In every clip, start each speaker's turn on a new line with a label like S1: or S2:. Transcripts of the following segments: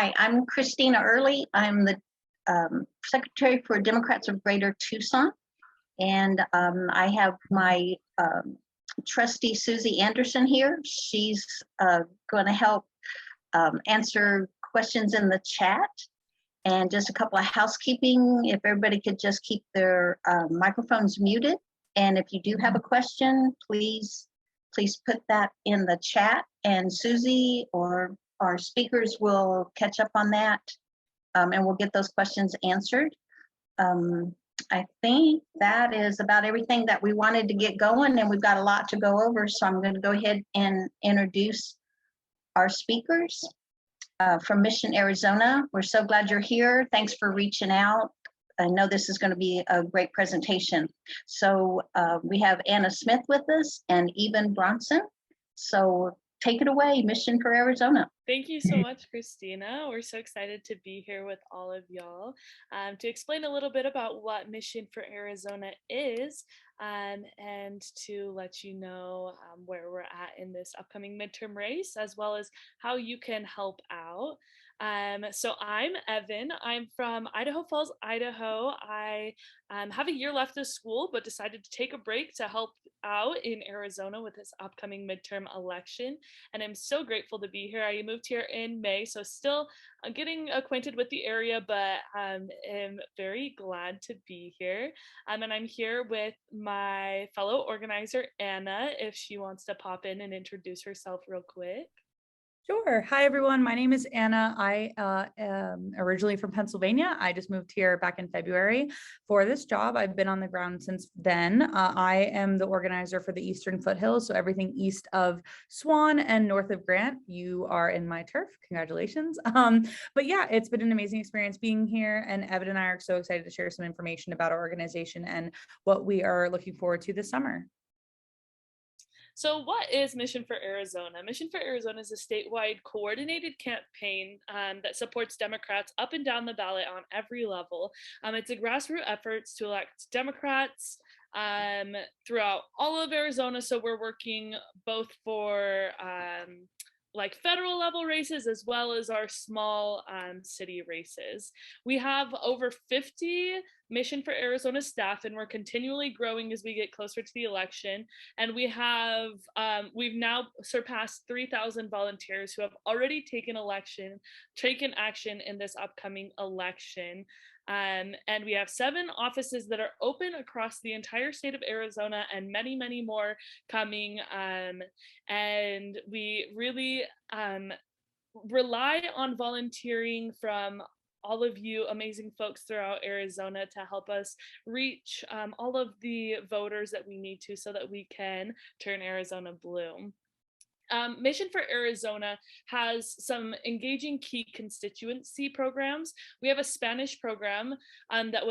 S1: Hi, I'm Christina Early. I'm the Secretary for Democrats of Greater Tucson. And I have my trustee Susie Anderson here. She's going to help answer questions in the chat. And just a couple of housekeeping, if everybody could just keep their microphones muted. And if you do have a question, please put that in the chat, and Susie or our speakers will catch up on that, and we'll get those questions answered. I think that is about everything that we wanted to get going, and we've got a lot to go over, so I'm going to go ahead and introduce our speakers. From Mission, Arizona, we're so glad you're here. Thanks for reaching out. I know this is going to be a great presentation. So we have Anna Smith with us and Evynn Bronson. So take it away, Mission for Arizona.
S2: Thank you so much, Christina. We're so excited to be here with all of y'all to explain a little bit about what Mission for Arizona is, and to let you know where we're at in this upcoming midterm race, as well as how you can help out. So I'm Evynn. I'm from Idaho Falls, Idaho. I have a year left of school, but decided to take a break to help out in Arizona with this upcoming midterm election. And I'm so grateful to be here. I moved here in May, so still getting acquainted with the area, but am very glad to be here. And I'm here with my fellow organizer, Anna, if she wants to pop in and introduce herself real quick.
S3: Sure. Hi, everyone. My name is Anna. I am originally from Pennsylvania. I just moved here back in February for this job. I've been on the ground since then. I am the organizer for the Eastern Foothills, so everything east of Swan and north of Grant. You are in my turf. Congratulations. But yeah, it's been an amazing experience being here, and Evynn and I are so excited to share some information about our organization and what we are looking forward to this summer.
S2: So what is Mission for Arizona? Mission for Arizona is a statewide coordinated campaign that supports Democrats up and down the ballot on every level. It's a grassroots effort to elect Democrats throughout all of Arizona. So we're working both for like federal level races as well as our small city races. We have over 50 Mission for Arizona staff, and we're continually growing as we get closer to the election. And we have we've now surpassed 3,000 volunteers who have already taken action in this upcoming election. And we have 7 offices that are open across the entire state of Arizona, and many, many more coming. And we really rely on volunteering from all of you amazing folks throughout Arizona to help us reach all of the voters that we need to, so that we can turn Arizona blue. Mission for Arizona has some engaging key constituency programs. We have a Spanish program that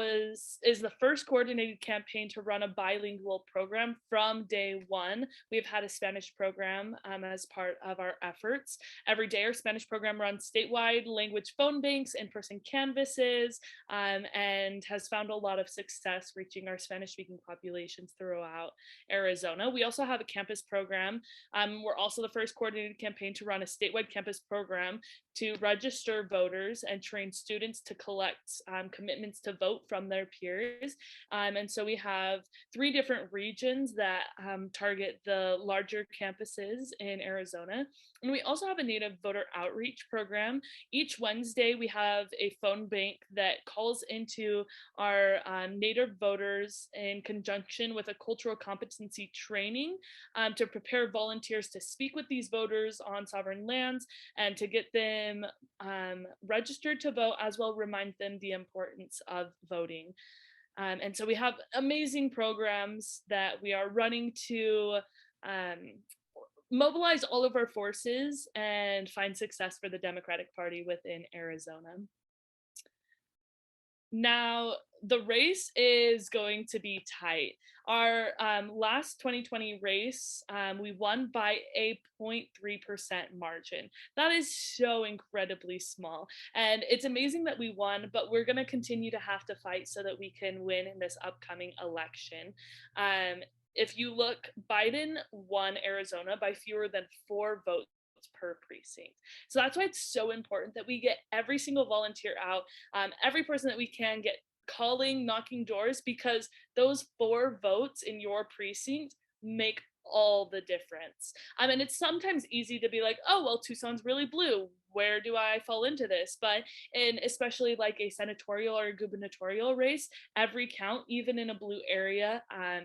S2: is the first coordinated campaign to run a bilingual program from day one. We've had a Spanish program as part of our efforts. Every day our Spanish program runs statewide language phone banks, in-person canvases, and has found a lot of success reaching our Spanish-speaking populations throughout Arizona. We also have a campus program. We're also the first coordinated campaign to run a statewide campus program to register voters and train students to collect commitments to vote from their peers. And so we have 3 different regions that target the larger campuses in Arizona. And we also have a Native voter outreach program. Each Wednesday, we have a phone bank that calls into our Native voters in conjunction with a cultural competency training to prepare volunteers to speak with these voters on sovereign lands and to get them registered to vote, as well remind them the importance of voting. And so we have amazing programs that we are running to mobilize all of our forces and find success for the Democratic Party within Arizona. Now, the race is going to be tight. Our last 2020 race, we won by a 0.3% margin. That is so incredibly small. And it's amazing that we won, but we're going to continue to have to fight so that we can win in this upcoming election. If you look, Biden won Arizona by fewer than 4 votes votes per precinct. So that's why it's so important that we get every single volunteer out, every person that we can get calling, knocking doors, because those 4 votes in your precinct make all the difference. And it's sometimes easy to be like, oh, well, Tucson's really blue. Where do I fall into this? But in especially like a senatorial or a gubernatorial race, every count, even in a blue area,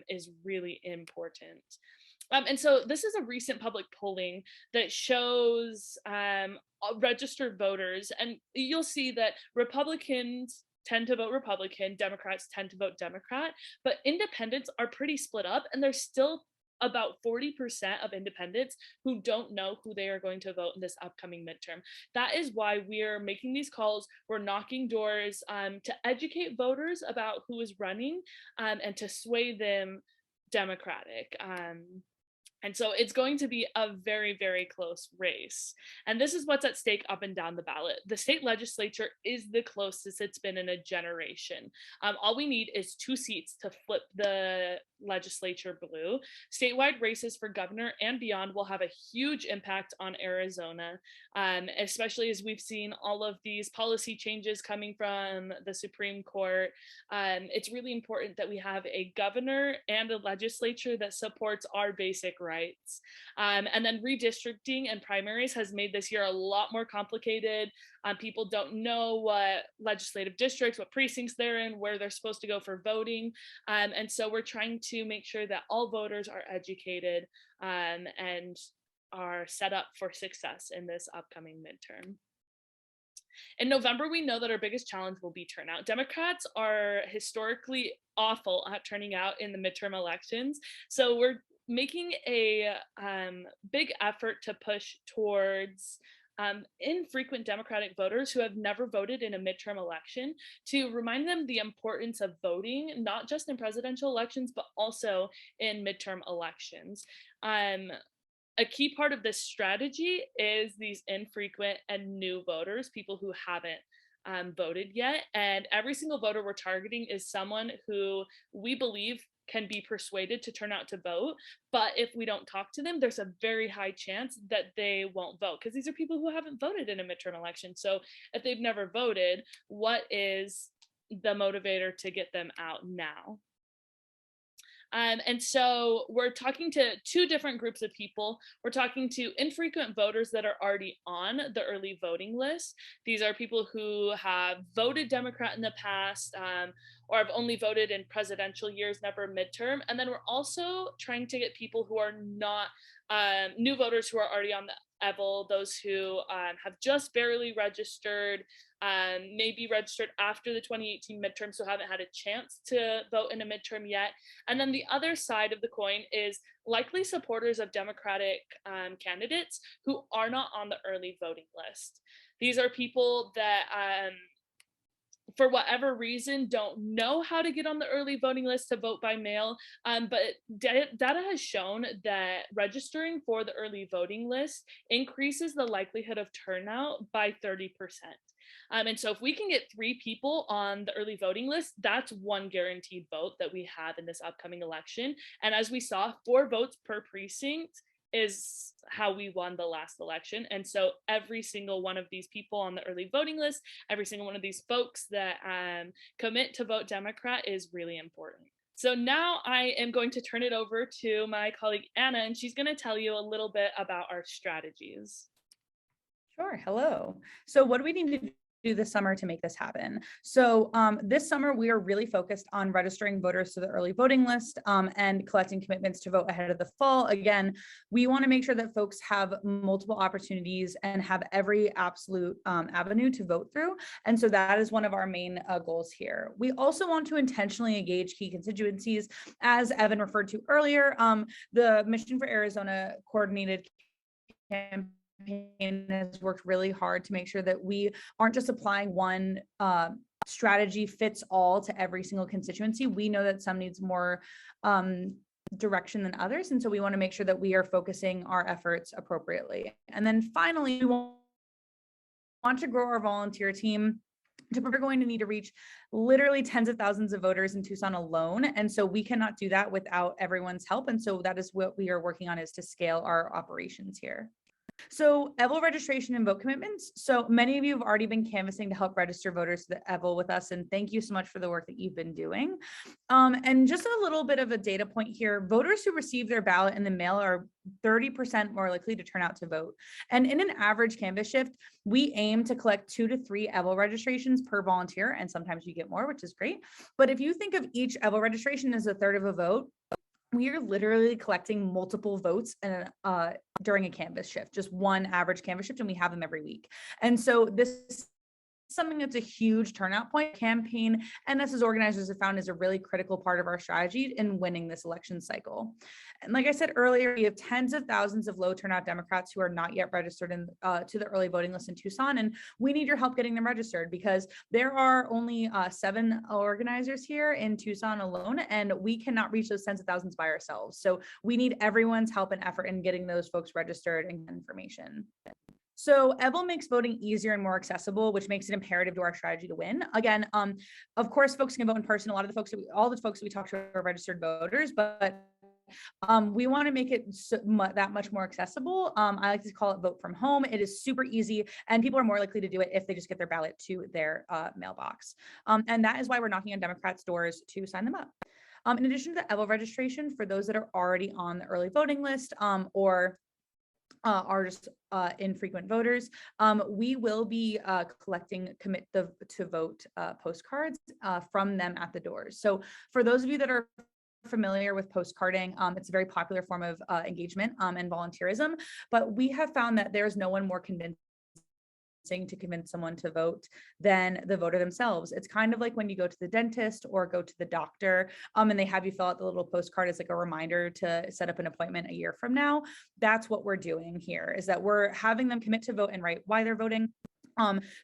S2: is really important. And so this is a recent public polling that shows registered voters, and you'll see that Republicans tend to vote Republican, Democrats tend to vote Democrat, but independents are pretty split up, and there's still about 40% of independents who don't know who they are going to vote in this upcoming midterm. That is why we're making these calls. We're knocking doors to educate voters about who is running and to sway them Democratic. And so it's going to be a very, very close race. And this is what's at stake up and down the ballot. The state legislature is the closest it's been in a generation. All we need is 2 seats to flip the legislature blue. Statewide races for governor and beyond will have a huge impact on Arizona, especially as we've seen all of these policy changes coming from the Supreme Court. It's really important that we have a governor and a legislature that supports our basic rights. And then redistricting and primaries has made this year a lot more complicated. People don't know what legislative districts, what precincts they're in, where they're supposed to go for voting. And so we're trying to make sure that all voters are educated and are set up for success in this upcoming midterm. In November, we know that our biggest challenge will be turnout. Democrats are historically awful at turning out in the midterm elections. So we're making a big effort to push towards infrequent Democratic voters who have never voted in a midterm election, to remind them the importance of voting, not just in presidential elections, but also in midterm elections. A key part of this strategy is these infrequent and new voters, people who haven't voted yet. And every single voter we're targeting is someone who we believe can be persuaded to turn out to vote. But if we don't talk to them, there's a very high chance that they won't vote, because these are people who haven't voted in a midterm election. So if they've never voted, what is the motivator to get them out now? And so we're talking to 2 different groups of people. We're talking to infrequent voters that are already on the early voting list. These are people who have voted Democrat in the past, or have only voted in presidential years, never midterm. And then we're also trying to get people who are not new voters, who are already on the EVIL, those who have just barely registered, maybe registered after the 2018 midterm, so haven't had a chance to vote in a midterm yet. And then the other side of the coin is likely supporters of Democratic candidates who are not on the early voting list. These are people that for whatever reason, don't know how to get on the early voting list to vote by mail. But data has shown that registering for the early voting list increases the likelihood of turnout by 30%. And so if we can get 3 people on the early voting list, that's 1 guaranteed vote that we have in this upcoming election. And as we saw, 4 votes per precinct is how we won the last election. And so every single one of these people on the early voting list, every single one of these folks that commit to vote Democrat is really important. So now I am going to turn it over to my colleague Anna, and she's going to tell you a little bit about our strategies.
S3: Sure. Hello. So what do we need to do this summer to make this happen? So this summer, we are really focused on registering voters to the early voting list and collecting commitments to vote ahead of the fall. Again, we want to make sure that folks have multiple opportunities and have every absolute avenue to vote through. And so that is one of our main goals here. We also want to intentionally engage key constituencies. As Evynn referred to earlier, the Mission for Arizona coordinated campaign has worked really hard to make sure that we aren't just applying one strategy fits all to every single constituency. We know that some needs more direction than others. And so we want to make sure that we are focusing our efforts appropriately. And then finally, we want to grow our volunteer team. We're going to need to reach literally tens of thousands of voters in Tucson alone. And so we cannot do that without everyone's help. And so that is what we are working on, is to scale our operations here. So Evil registration and vote commitments. So many of you have already been canvassing to help register voters to the Evil with us. And thank you so much for the work that you've been doing. And just a little bit of a data point here, voters who receive their ballot in the mail are 30% more likely to turn out to vote. And in an average canvass shift, we aim to collect 2 to 3 Evil registrations per volunteer. And sometimes you get more, which is great. But if you think of each Evil registration as a third of a vote, we are literally collecting multiple votes and during a canvass shift, just one average canvass shift, and we have them every week. And so this is something that's a huge turnout point campaign, and us as organizers have found is a really critical part of our strategy in winning this election cycle. And like I said earlier, we have tens of thousands of low turnout Democrats who are not yet registered in to the early voting list in Tucson, and we need your help getting them registered because there are only 7 organizers here in Tucson alone, and we cannot reach those tens of thousands by ourselves. So we need everyone's help and effort in getting those folks registered and get information. So Evil makes voting easier and more accessible, which makes it imperative to our strategy to win. Again, of course, folks can vote in person. A lot of the folks, all the folks that we talk to are registered voters, but we want to make it that much more accessible. I like to call it vote from home. It is super easy, and people are more likely to do it if they just get their ballot to their mailbox. And that is why we're knocking on Democrats' doors to sign them up. In addition to the Evil registration, for those that are already on the early voting list or are just infrequent voters, we will be collecting commit to vote postcards from them at the doors. So for those of you that are familiar with postcarding, it's a very popular form of engagement and volunteerism, but we have found that there's no one more convincing to convince someone to vote than the voter themselves. It's kind of like when you go to the dentist or go to the doctor and they have you fill out the little postcard as like a reminder to set up an appointment a year from now. That's what we're doing here, is that we're having them commit to vote and write why they're voting.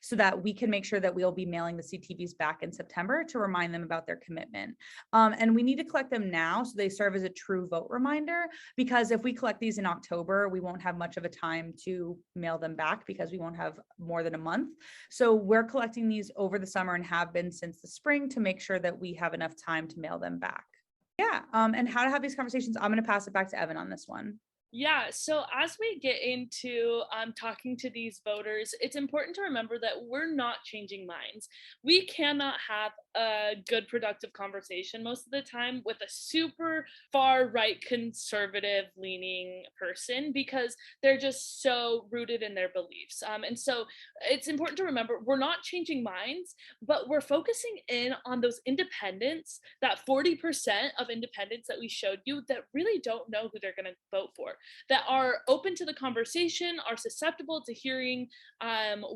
S3: So that we can make sure that we'll be mailing the CTVs back in September to remind them about their commitment. And we need to collect them now so they serve as a true vote reminder, because if we collect these in October, we won't have much of a time to mail them back because we won't have more than a month. So we're collecting these over the summer and have been since the spring to make sure that we have enough time to mail them back. Yeah, and how to have these conversations, I'm going to pass it back to Evynn on this one.
S2: Yeah, so as we get into talking to these voters, it's important to remember that we're not changing minds. We cannot have a good, productive conversation most of the time with a super far right conservative leaning person because they're just so rooted in their beliefs. And so it's important to remember we're not changing minds, but we're focusing in on those independents, that 40% of independents that we showed you that really don't know who they're going to vote for, that are open to the conversation, are susceptible to hearing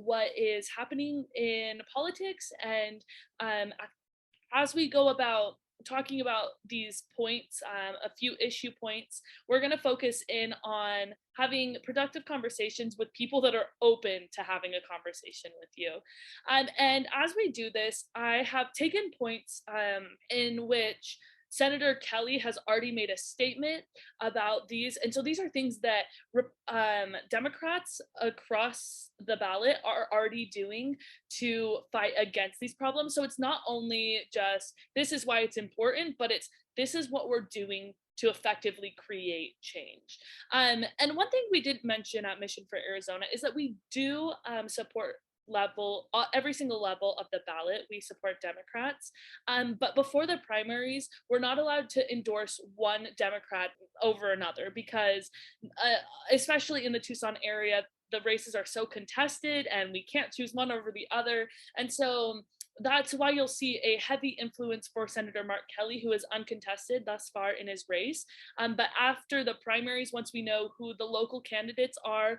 S2: what is happening in politics. And as we go about talking about these points, a few issue points, we're going to focus in on having productive conversations with people that are open to having a conversation with you. And as we do this, I have taken points in which Senator Kelly has already made a statement about these. And so these are things that Democrats across the ballot are already doing to fight against these problems. So it's not only just, this is why it's important, but it's, this is what we're doing to effectively create change. And one thing we did mention at Mission for Arizona is that we do support level, every single level of the ballot, we support Democrats. But before the primaries, we're not allowed to endorse one Democrat over another because, especially in the Tucson area, the races are so contested and we can't choose one over the other. And so that's why you'll see a heavy influence for Senator Mark Kelly, who is uncontested thus far in his race. But after the primaries, once we know who the local candidates are,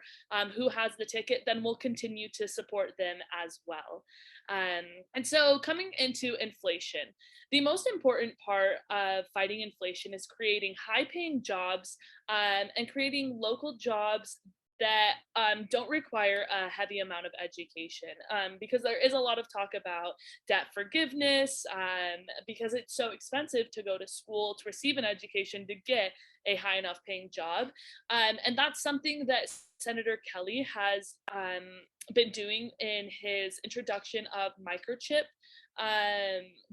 S2: who has the ticket, then we'll continue to support them as well. And so coming into inflation, the most important part of fighting inflation is creating high-paying jobs and creating local jobs that don't require a heavy amount of education, because there is a lot of talk about debt forgiveness, because it's so expensive to go to school to receive an education to get a high enough paying job. And that's something that Senator Kelly has been doing in his introduction of microchip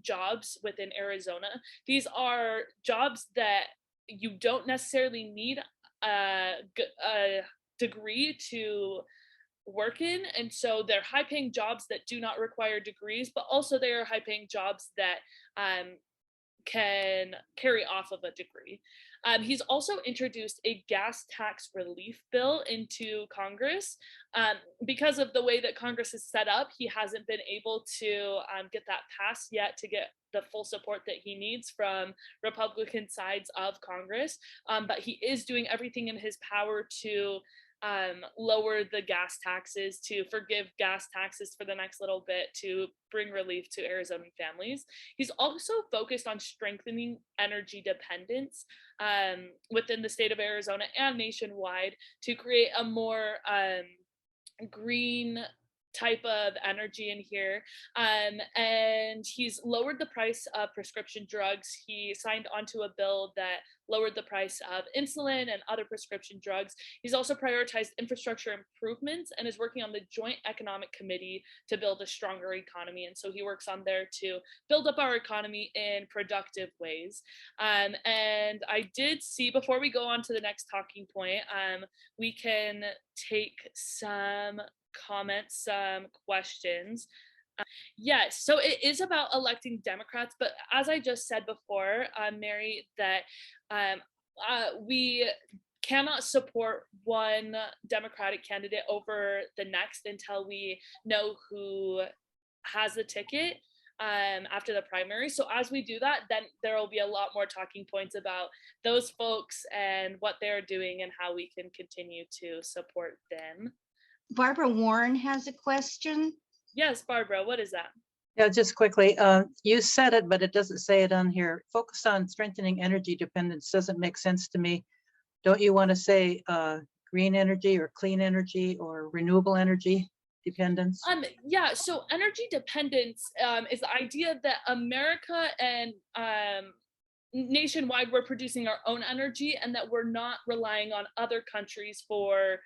S2: jobs within Arizona. These are jobs that you don't necessarily need a degree to work in. And so they're high paying jobs that do not require degrees, but also they are high paying jobs that can carry off of a degree. He's also introduced a gas tax relief bill into Congress. Because of the way that Congress is set up, he hasn't been able to get that passed yet to get the full support that he needs from Republican sides of Congress. But he is doing everything in his power to lower the gas taxes, to forgive gas taxes for the next little bit, to bring relief to Arizona families. He's also focused on strengthening energy dependence within the state of Arizona and nationwide to create a more green type of energy in here. And he's lowered the price of prescription drugs. He signed onto a bill that lowered the price of insulin and other prescription drugs. He's also prioritized infrastructure improvements and is working on the Joint Economic Committee to build a stronger economy. And so he works on there to build up our economy in productive ways. And I did see, before we go on to the next talking point, we can take some comments, some questions. Yes, so it is about electing Democrats, but as I just said before, Mary, that we cannot support one Democratic candidate over the next until we know who has the ticket after the primary. So as we do that, then there will be a lot more talking points about those folks and what they're doing and how we can continue to support them.
S4: Barbara Warren has a question.
S2: Yes, Barbara, what is that?
S5: Yeah, just quickly, you said it, but it doesn't say it on here. Focus on strengthening energy dependence doesn't make sense to me. Don't you want to say green energy or clean energy or renewable energy dependence?
S2: Yeah, so energy dependence is the idea that America and nationwide, we're producing our own energy and that we're not relying on other countries for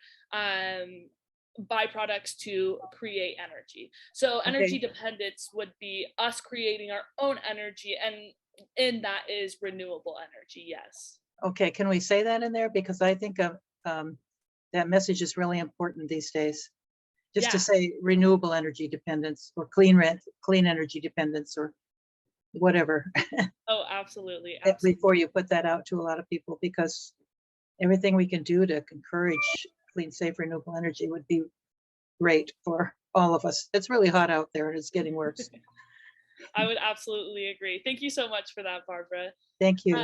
S2: byproducts to create energy. So energy dependence would be us creating our own energy, and in that is renewable energy. Yes.
S5: Okay, can we say that in there? Because I think that message is really important these days. Just to say renewable energy dependence or clean energy dependence or whatever.
S2: Oh, absolutely.
S5: Before you put that out to a lot of people, because everything we can do to encourage clean, safe, renewable energy would be great for all of us. It's really hot out there and it's getting worse.
S2: I would absolutely agree. Thank you so much for that, Barbara.
S5: Thank you.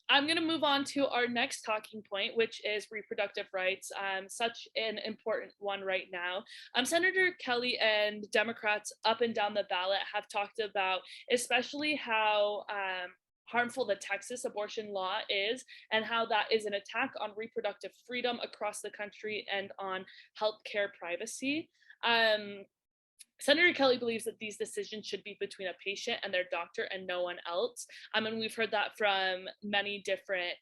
S2: I'm going to move on to our next talking point, which is reproductive rights, such an important one right now. Senator Kelly and Democrats up and down the ballot have talked about especially how harmful the Texas abortion law is and how that is an attack on reproductive freedom across the country and on healthcare privacy. Senator Kelly believes that these decisions should be between a patient and their doctor and no one else. And we've heard that from many different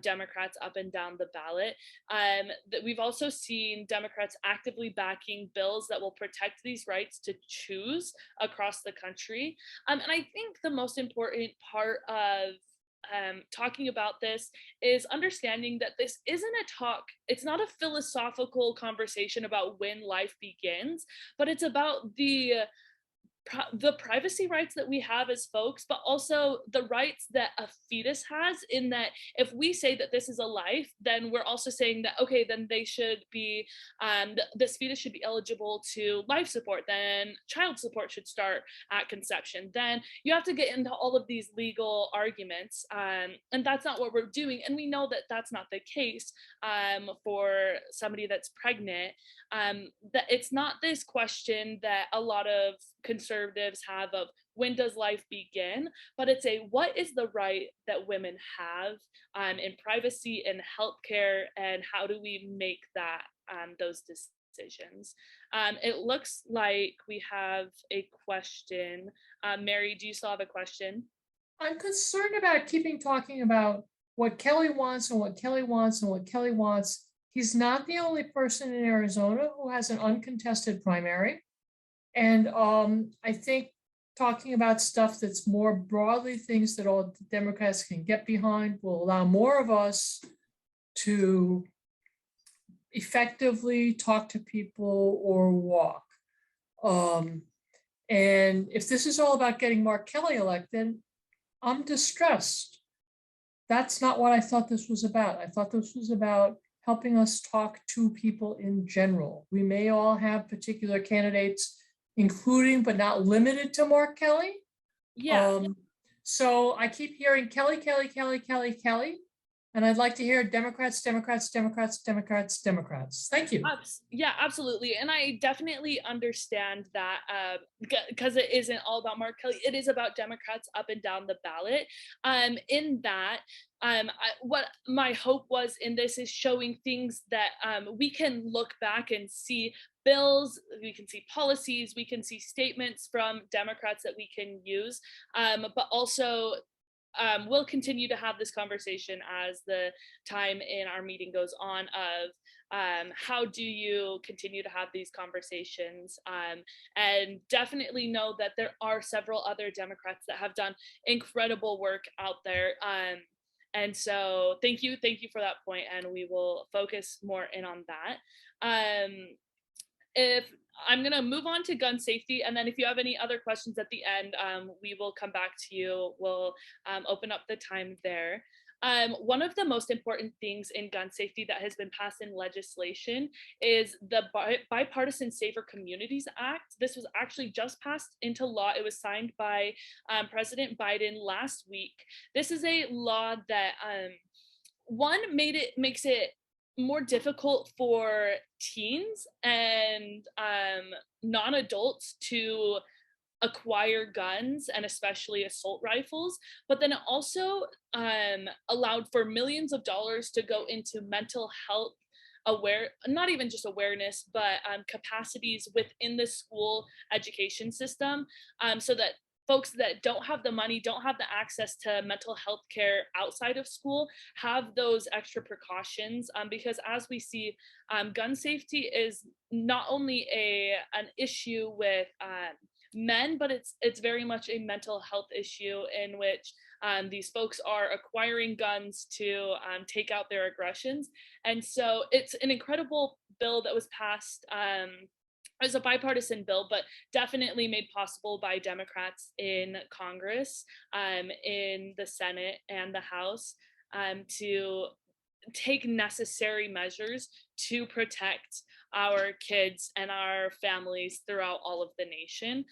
S2: Democrats up and down the ballot. That we've also seen Democrats actively backing bills that will protect these rights to choose across the country. And I think the most important part of talking about this is understanding that this isn't it's not a philosophical conversation about when life begins, but it's about the privacy rights that we have as folks, but also the rights that a fetus has, in that if we say that this is a life, then we're also saying that, okay, then they should be, this fetus should be eligible to life support, then child support should start at conception. Then you have to get into all of these legal arguments, and that's not what we're doing. And we know that that's not the case for somebody that's pregnant. That it's not this question that a lot of conservatives have of when does life begin, but it's what is the right that women have in privacy and healthcare, and how do we make that those decisions? It looks like we have a question. Mary, do you still have a question?
S6: I'm concerned about keeping talking about what Kelly wants and what Kelly wants and what Kelly wants. He's not the only person in Arizona who has an uncontested primary. And I think talking about stuff that's more broadly things that all Democrats can get behind will allow more of us to effectively talk to people or walk. And if this is all about getting Mark Kelly elected, I'm distressed. That's not what I thought this was about. I thought this was about helping us talk to people in general. We may all have particular candidates, including but not limited to Mark Kelly.
S2: Yeah.
S6: So I keep hearing Kelly, Kelly, Kelly, Kelly, Kelly. And I'd like to hear Democrats, Democrats, Democrats, Democrats, Democrats. Thank you.
S2: Yeah, absolutely. And I definitely understand that because it isn't all about Mark Kelly. It is about Democrats up and down the ballot. In that, what my hope was in this is showing things that we can look back and see bills, we can see policies, we can see statements from Democrats that we can use, but also we'll continue to have this conversation as the time in our meeting goes on of how do you continue to have these conversations, and definitely know that there are several other Democrats that have done incredible work out there. And so thank you for that point, and we will focus more in on that. If I'm going to move on to gun safety, and then if you have any other questions at the end, we will come back to you. We'll open up the time there. One of the most important things in gun safety that has been passed in legislation is the Bipartisan Safer Communities Act. This was actually just passed into law. It was signed by President Biden last week. This is a law that makes it more difficult for teens and non-adults to acquire guns, and especially assault rifles, but then it also allowed for millions of dollars to go into mental health not even just awareness, but capacities within the school education system, so that folks that don't have the money, don't have the access to mental health care outside of school, have those extra precautions, because as we see, gun safety is not only an issue with men, but it's very much a mental health issue in which these folks are acquiring guns to take out their aggressions. And so it's an incredible bill that was passed as a bipartisan bill, but definitely made possible by Democrats in Congress, in the Senate and the House, to take necessary measures to protect our kids and our families throughout all of the nation.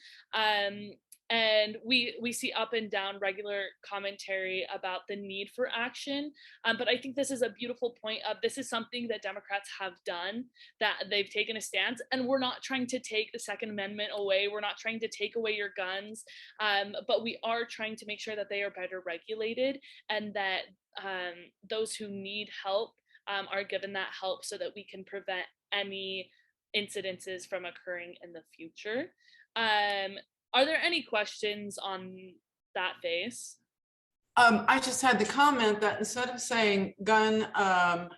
S2: And we see up and down regular commentary about the need for action. But I think this is a beautiful point of this is something that Democrats have done, that they've taken a stance, and we're not trying to take the Second Amendment away. We're not trying to take away your guns, but we are trying to make sure that they are better regulated, and that those who need help are given that help so that we can prevent any incidences from occurring in the future. Are there any questions on that phase?
S7: I just had the comment that instead of saying gun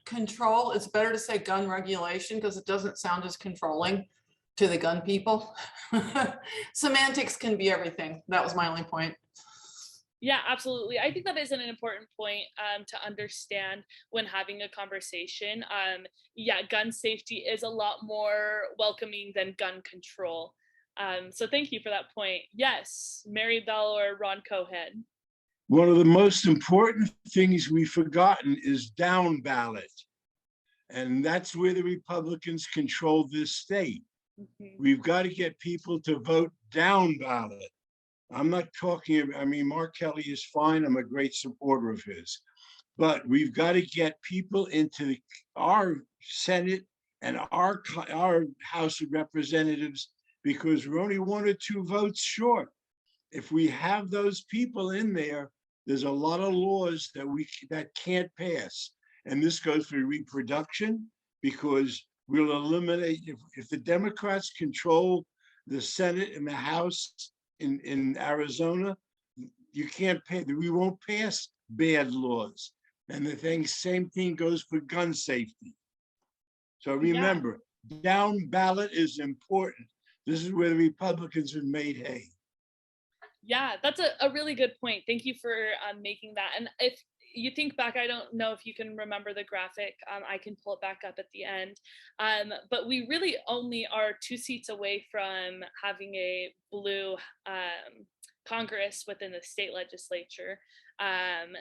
S7: control, it's better to say gun regulation because it doesn't sound as controlling to the gun people. Semantics can be everything. That was my only point.
S2: Yeah, absolutely. I think that is an important point to understand when having a conversation. Yeah, gun safety is a lot more welcoming than gun control. So thank you for that point. Yes, Mary Bell or Ron Cohen.
S8: One of the most important things we've forgotten is down ballot. And that's where the Republicans control this state.
S2: Mm-hmm.
S8: We've got to get people to vote down ballot. I'm not talking, I mean, Mark Kelly is fine. I'm a great supporter of his. But we've got to get people into our Senate and our House of Representatives, because we're only 1 or 2 votes short. If we have those people in there, there's a lot of laws that can't pass. And this goes for reproduction, because we'll eliminate, if the Democrats control the Senate and the House in Arizona, you can't pay, we won't pass bad laws. And the same thing goes for gun safety. So remember, down ballot is important. This is where the Republicans have made hay.
S2: Yeah, that's a really good point. Thank you for making that. And if you think back, I don't know if you can remember the graphic. I can pull it back up at the end. But we really only are 2 seats away from having a blue Congress within the state legislature, and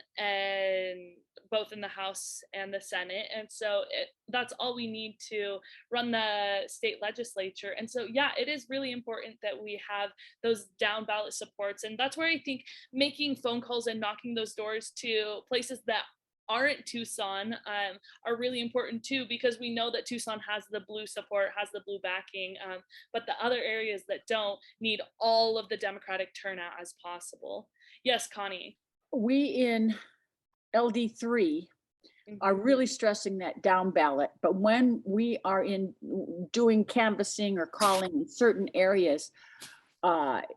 S2: both in the House and the Senate. And so that's all we need to run the state legislature. And so, yeah, it is really important that we have those down ballot supports. And that's where I think making phone calls and knocking those doors to places that aren't Tucson are really important too, because we know that Tucson has the blue support, has the blue backing, but the other areas that don't need all of the Democratic turnout as possible. Yes, Connie.
S9: We in LD3 are really stressing that down ballot, but when we are in doing canvassing or calling in certain areas,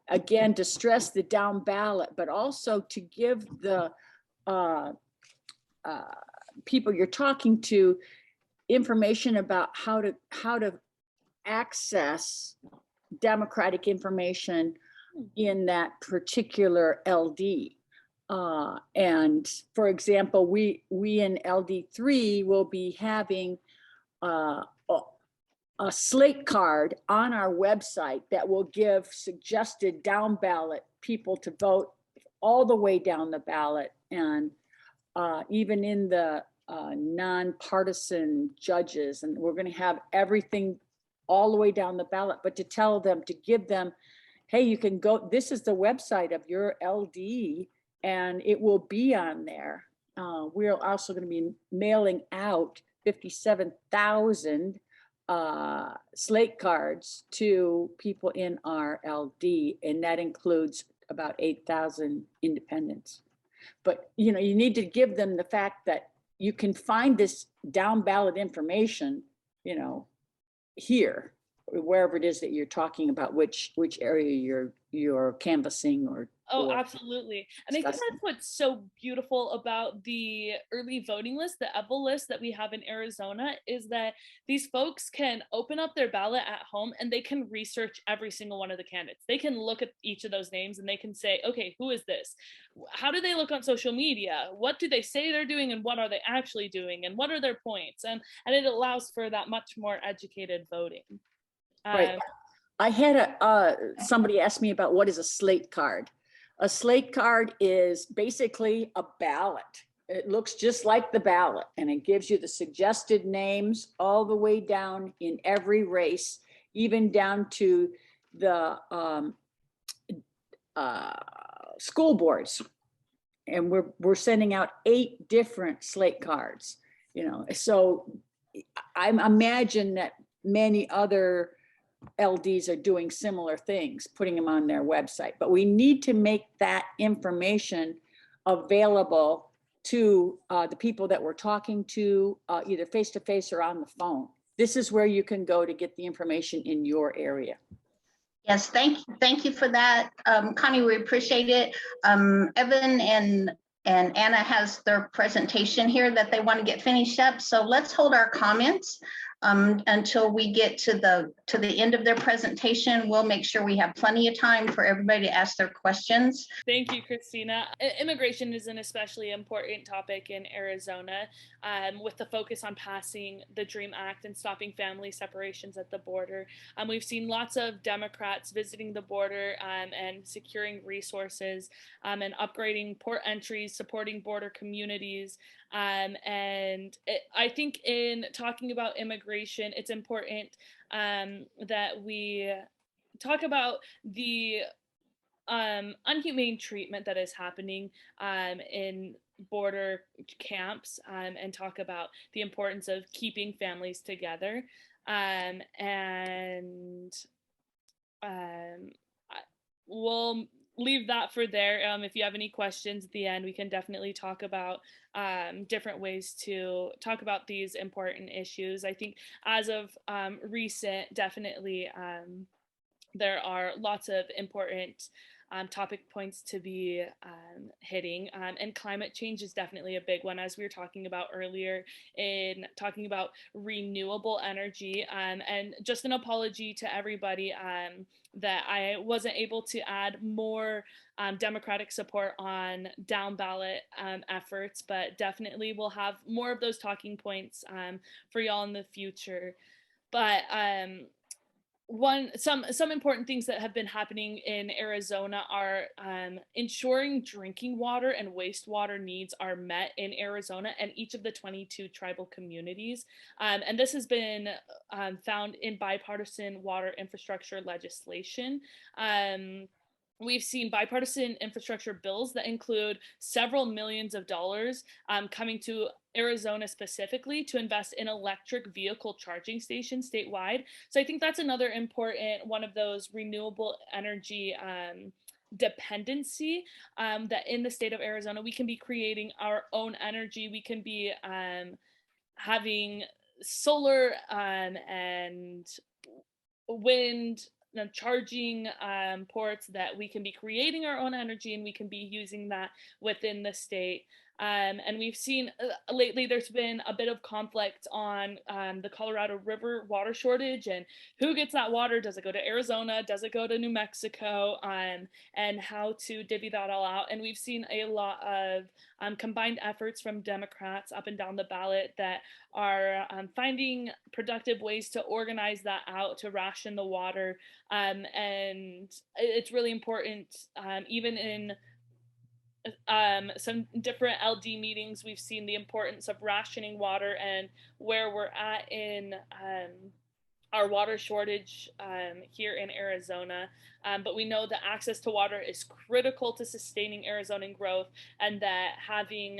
S9: again, to stress the down ballot, but also to give the people you're talking to information about how to access Democratic information in that particular LD. And for example, we in LD3 will be having a slate card on our website that will give suggested down ballot people to vote all the way down the ballot, and even in the nonpartisan judges. And we're going to have everything all the way down the ballot, but to tell them, to give them, hey, you can go, this is the website of your LD, and it will be on there. We're also going to be mailing out 57,000 slate cards to people in our LD, and that includes about 8,000 independents. But you know, you need to give them the fact that you can find this down ballot information, you know, here, wherever it is that you're talking about, which area you're canvassing or.
S2: Oh, absolutely. And I think that's what's so beautiful about the early voting list, the EVL list that we have in Arizona, is that these folks can open up their ballot at home and they can research every single one of the candidates. They can look at each of those names and they can say, okay, who is this? How do they look on social media? What do they say they're doing, and what are they actually doing? And what are their points? And it allows for that much more educated voting.
S9: Right. I had somebody ask me about what is a slate card. A slate card is basically a ballot. It looks just like the ballot, and it gives you the suggested names all the way down in every race, even down to the school boards. And we're sending out 8 different slate cards, you know. So I imagine that many other LDs are doing similar things, putting them on their website, but we need to make that information available to the people that we're talking to, either face to face or on the phone. This is where you can go to get the information in your area.
S1: Yes, thank you for that, Connie. We appreciate it. Evynn and Anna has their presentation here that they want to get finished up. So let's hold our comments until we get to the end of their presentation. We'll make sure we have plenty of time for everybody to ask their questions.
S2: Thank you, Christina. Immigration is an especially important topic in Arizona, with the focus on passing the DREAM Act and stopping family separations at the border. We've seen lots of Democrats visiting the border and securing resources and upgrading port entries, supporting border communities. I think in talking about immigration, it's important that we talk about the unhumane treatment that is happening in border camps, and talk about the importance of keeping families together. We'll leave that for there. If you have any questions at the end, we can definitely talk about different ways to talk about these important issues. I think as of recent, definitely there are lots of important topic points to be hitting. And climate change is definitely a big one, as we were talking about earlier in talking about renewable energy. And just an apology to everybody that I wasn't able to add more Democratic support on down ballot efforts, but definitely we'll have more of those talking points for y'all in the future. But some important things that have been happening in Arizona are ensuring drinking water and wastewater needs are met in Arizona and each of the 22 tribal communities. And this has been found in bipartisan water infrastructure legislation. We've seen bipartisan infrastructure bills that include several millions of dollars coming to Arizona specifically to invest in electric vehicle charging stations statewide. So I think that's another important one of those renewable energy dependency that in the state of Arizona, we can be creating our own energy. We can be having solar and wind charging ports that we can be creating our own energy and we can be using that within the state. And we've seen lately there's been a bit of conflict on the Colorado River water shortage and who gets that water. Does it go to Arizona? Does it go to New Mexico? And how to divvy that all out. And we've seen a lot of combined efforts from Democrats up and down the ballot that are finding productive ways to organize that out, to ration the water. And it's really important, even in some different LD meetings, we've seen the importance of rationing water and where we're at in our water shortage here in Arizona. But we know that access to water is critical to sustaining Arizonan growth, and that having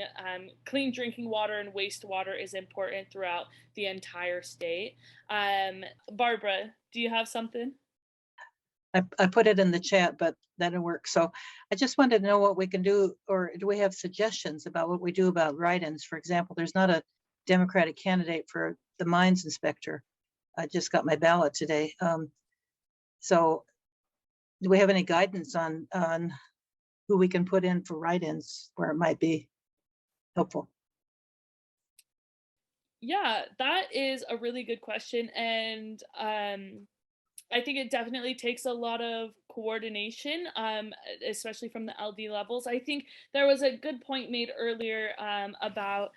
S2: clean drinking water and wastewater is important throughout the entire state. Barbara, do you have something?
S5: I put it in the chat, but that didn't work. So I just wanted to know what we can do, or do we have suggestions about what we do about write-ins? For example, there's not a Democratic candidate for the mines inspector. I just got my ballot today. So do we have any guidance on who we can put in for write-ins where it might be helpful?
S2: Yeah, that is a really good question. And I think it definitely takes a lot of coordination, especially from the LD levels. I think there was a good point made earlier about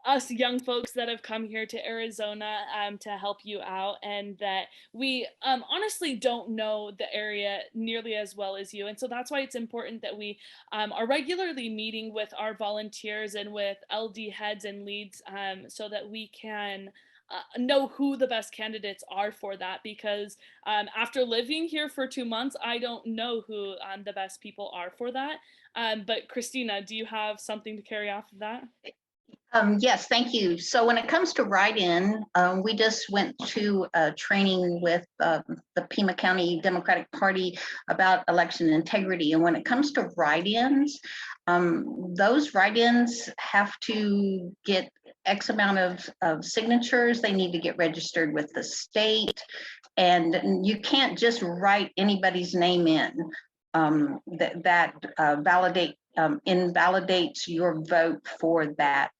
S2: us young folks that have come here to Arizona to help you out, and that we honestly don't know the area nearly as well as you. And so that's why it's important that we are regularly meeting with our volunteers and with LD heads and leads so that we can know who the best candidates are for that, because after living here for 2 months, I don't know who the best people are for that. But Christina, do you have something to carry off of that?
S1: Yes, thank you. So when it comes to write-in, we just went to a training with the Pima County Democratic Party about election integrity. And when it comes to write-ins, those write-ins have to get X amount of signatures. They need to get registered with the state. And you can't just write anybody's name in. That invalidates your vote for that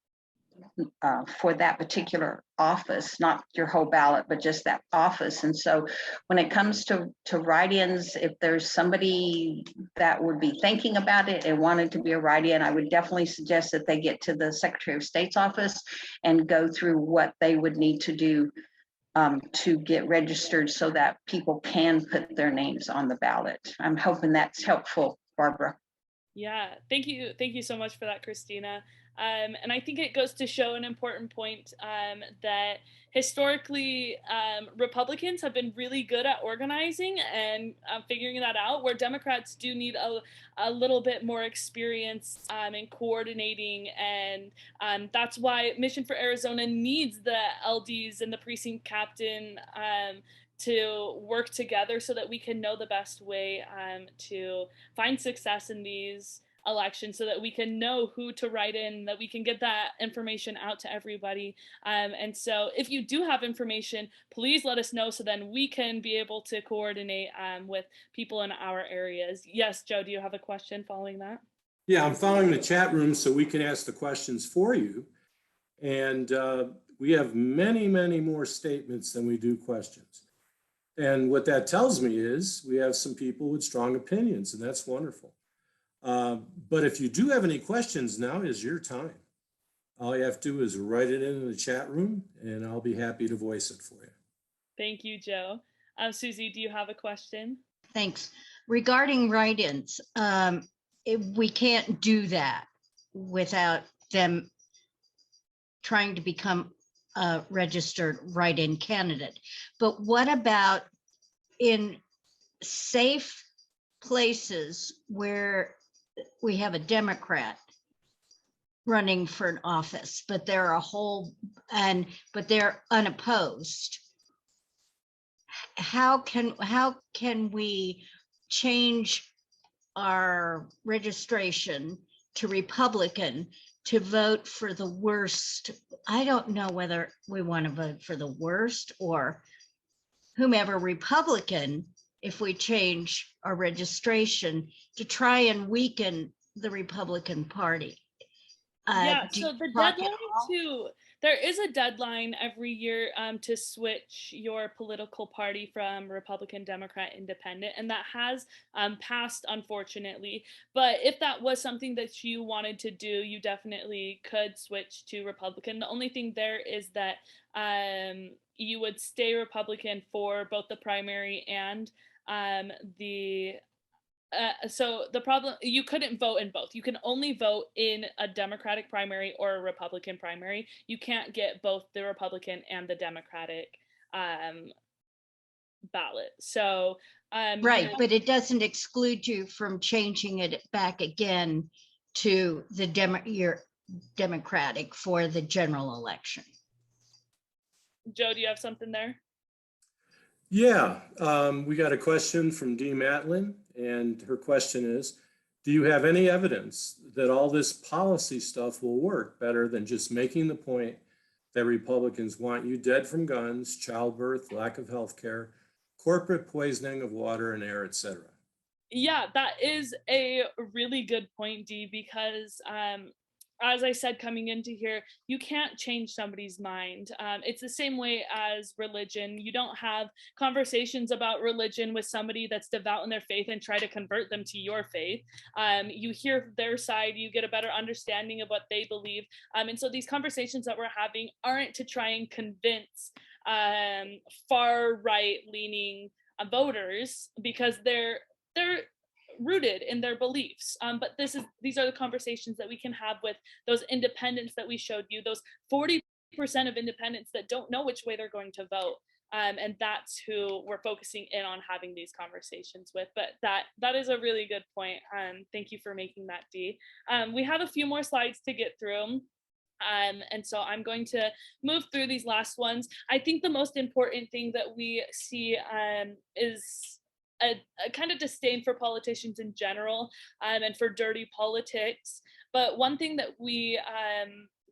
S1: particular office, not your whole ballot, but just that office. And so when it comes to write-ins, if there's somebody that would be thinking about it and wanted to be a write-in, I would definitely suggest that they get to the Secretary of State's office and go through what they would need to do to get registered so that people can put their names on the ballot. I'm hoping that's helpful, Barbara.
S2: Yeah, thank you. Thank you so much for that, Christina. And I think it goes to show an important point that historically Republicans have been really good at organizing and figuring that out, where Democrats do need a little bit more experience in coordinating. And that's why Mission for Arizona needs the LDs and the precinct captain to work together so that we can know the best way to find success in these election so that we can know who to write in, that we can get that information out to everybody. And so if you do have information, please let us know so then we can be able to coordinate with people in our areas. Yes, Joe, do you have a question following that?
S10: Yeah, I'm following the chat room so we can ask the questions for you. And we have many, many more statements than we do questions. And what that tells me is we have some people with strong opinions, and that's wonderful. But if you do have any questions, now is your time. All you have to do is write it in the chat room, and I'll be happy to voice it for you.
S2: Thank you, Joe. Susie, do you have a question?
S4: Thanks. Regarding write-ins, we can't do that without them trying to become a registered write-in candidate. But what about in safe places where we have a Democrat running for an office, but they're but they're unopposed? How can we change our registration to Republican to vote for the worst? I don't know whether we want to vote for the worst or whomever Republican if we change our registration to try and weaken the Republican Party.
S2: Yeah, so the deadline there is a deadline every year to switch your political party from Republican, Democrat, Independent, and that has passed, unfortunately. But if that was something that you wanted to do, you definitely could switch to Republican. The only thing there is that you would stay Republican for both the primary and so the problem, you couldn't vote in both. You can only vote in a Democratic primary or a Republican primary. You can't get both the Republican and the Democratic ballot. So
S4: right, but it doesn't exclude you from changing it back again to the your Democratic for the general election.
S2: Joe, do you have something there?
S10: Yeah, we got a question from Dee Matlin, and her question is, do you have any evidence that all this policy stuff will work better than just making the point that Republicans want you dead from guns, childbirth, lack of health care, corporate poisoning of water and air, etc.?
S2: Yeah, that is a really good point, Dee, because as I said, coming into here, you can't change somebody's mind. It's the same way as religion. You don't have conversations about religion with somebody that's devout in their faith and try to convert them to your faith. You hear their side, you get a better understanding of what they believe. And so these conversations that we're having aren't to try and convince far right leaning voters, because they're rooted in their beliefs. But these are the conversations that we can have with those independents that we showed you, those 40% of independents that don't know which way they're going to vote. And that's who we're focusing in on having these conversations with. But that is a really good point. Thank you for making that, Dee. We have a few more slides to get through. And so I'm going to move through these last ones. I think the most important thing that we see is a kind of disdain for politicians in general and for dirty politics. But one thing that we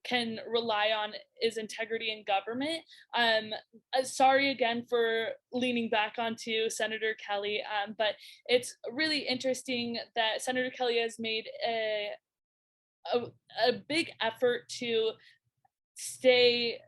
S2: can rely on is integrity in government. Sorry again for leaning back onto Senator Kelly, but it's really interesting that Senator Kelly has made a big effort to stay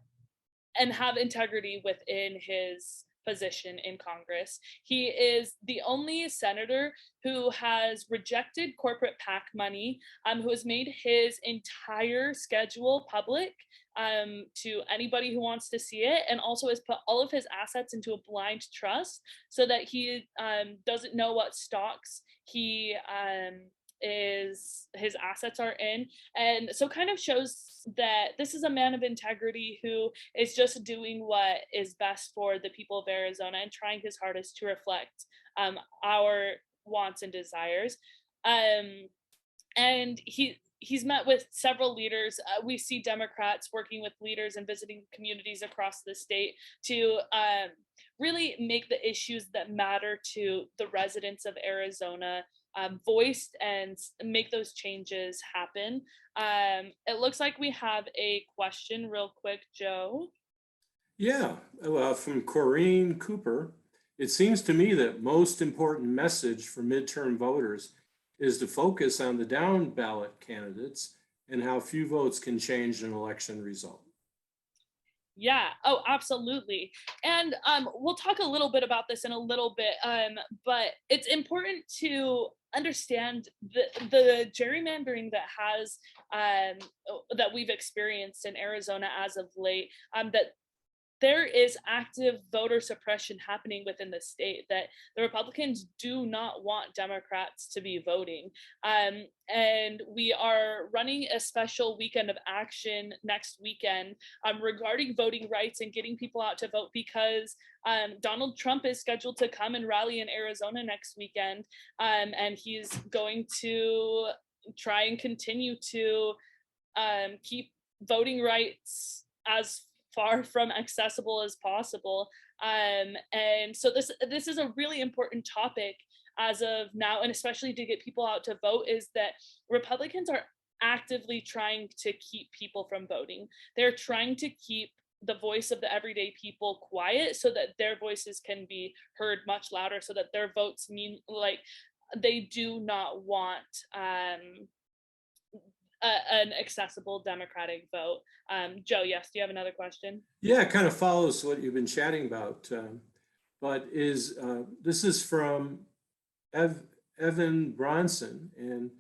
S2: and have integrity within his position in Congress. He is the only senator who has rejected corporate PAC money, who has made his entire schedule public to anybody who wants to see it, and also has put all of his assets into a blind trust so that he doesn't know what stocks his assets are in, and so kind of shows that this is a man of integrity who is just doing what is best for the people of Arizona and trying his hardest to reflect our wants and desires. And he's met with several leaders. We see Democrats working with leaders and visiting communities across the state to really make the issues that matter to the residents of Arizona voiced and make those changes happen. It looks like we have a question real quick, Joe.
S10: Yeah, from Corrine Cooper. It seems to me that most important message for midterm voters is to focus on the down ballot candidates and how few votes can change an election result.
S2: Yeah, oh, absolutely. And we'll talk a little bit about this in a little bit, but it's important to understand the gerrymandering that has that we've experienced in Arizona as of late, that there is active voter suppression happening within the state, that the Republicans do not want Democrats to be voting. And we are running a special weekend of action next weekend regarding voting rights and getting people out to vote, because Donald Trump is scheduled to come and rally in Arizona next weekend. And he's going to try and continue to keep voting rights as far from accessible as possible. And so this is a really important topic as of now, and especially to get people out to vote, is that Republicans are actively trying to keep people from voting. They're trying to keep the voice of the everyday people quiet so that their voices can be heard much louder, so that their votes mean, like, they do not want an accessible Democratic vote. Joe, yes, do you have another question?
S10: Yeah, it kind of follows what you've been chatting about, but this is from Evynn Bronson, and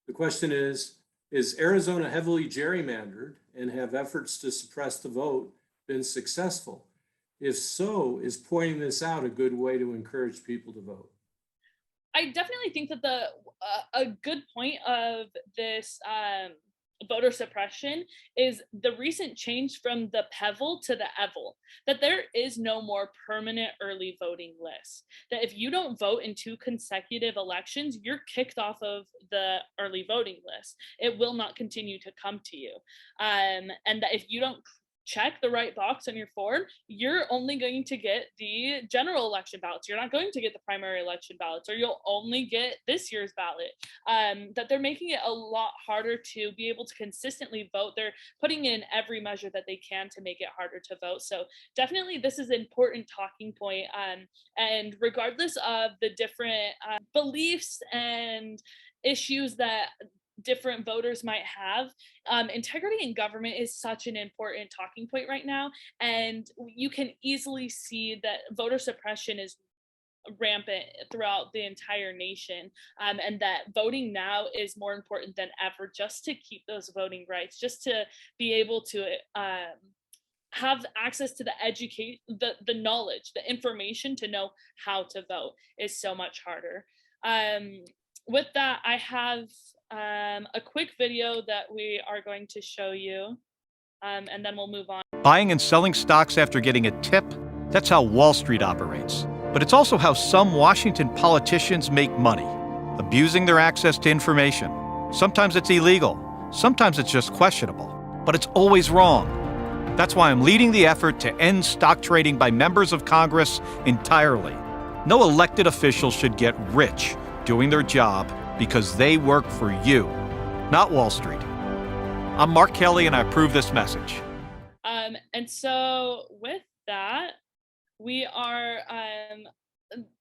S10: the question is Arizona heavily gerrymandered, and have efforts to suppress the vote been successful? If so, is pointing this out a good way to encourage people to vote?
S2: I definitely think that a good point of this voter suppression is the recent change from the PEVL to the EVL, that there is no more permanent early voting list, that if you don't vote in 2 consecutive elections, you're kicked off of the early voting list. It will not continue to come to you. And that if you don't check the right box on your form, you're only going to get the general election ballots. You're not going to get the primary election ballots, or you'll only get this year's ballot. That they're making it a lot harder to be able to consistently vote. They're putting in every measure that they can to make it harder to vote. So definitely this is an important talking point. And regardless of the different beliefs and issues that different voters might have, integrity in government is such an important talking point right now. And you can easily see that voter suppression is rampant throughout the entire nation, and that voting now is more important than ever, just to keep those voting rights, just to be able to have access to the knowledge, the information to know how to vote is so much harder. With that, I have a quick video that we are going to show you, and then we'll move on.
S11: Buying and selling stocks after getting a tip, that's how Wall Street operates. But it's also how some Washington politicians make money, abusing their access to information. Sometimes it's illegal, sometimes it's just questionable, but it's always wrong. That's why I'm leading the effort to end stock trading by members of Congress entirely. No elected official should get rich doing their job because they work for you, not Wall Street. I'm Mark Kelly, and I approve this message.
S2: And so with that, we are,